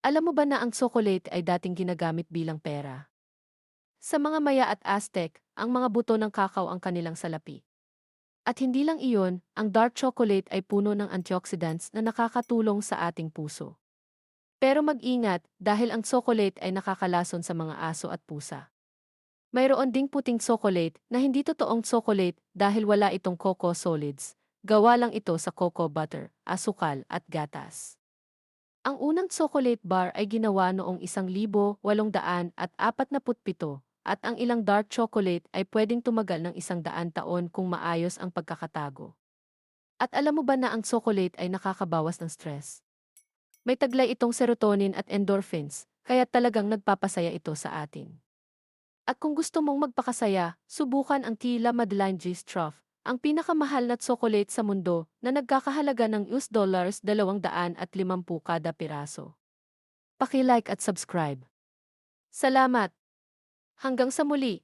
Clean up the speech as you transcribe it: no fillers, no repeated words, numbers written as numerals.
Alam mo ba na ang tsokolate ay dating ginagamit bilang pera? Sa mga Maya at Aztec, ang mga buto ng kakao ang kanilang salapi. At hindi lang iyon, ang dark chocolate ay puno ng antioxidants na nakakatulong sa ating puso. Pero mag-ingat dahil ang tsokolate ay nakakalason sa mga aso at pusa. Mayroon ding puting tsokolate na hindi totoong tsokolate dahil wala itong cocoa solids. Gawa lang ito sa cocoa butter, asukal at gatas. Ang unang chocolate bar ay ginawa noong 1847 at ang ilang dark chocolate ay pwedeng tumagal ng 100 taon kung maayos ang pagkakatago. At alam mo ba na ang chocolate ay nakakabawas ng stress? May taglay itong serotonin at endorphins, kaya talagang nagpapasaya ito sa atin. At kung gusto mong magpakasaya, subukan ang Tila Madeline G. Struff, ang pinakamahal na tsokolate sa mundo na nagkakahalaga ng $250 kada piraso. Paki-like at subscribe. Salamat! Hanggang sa muli!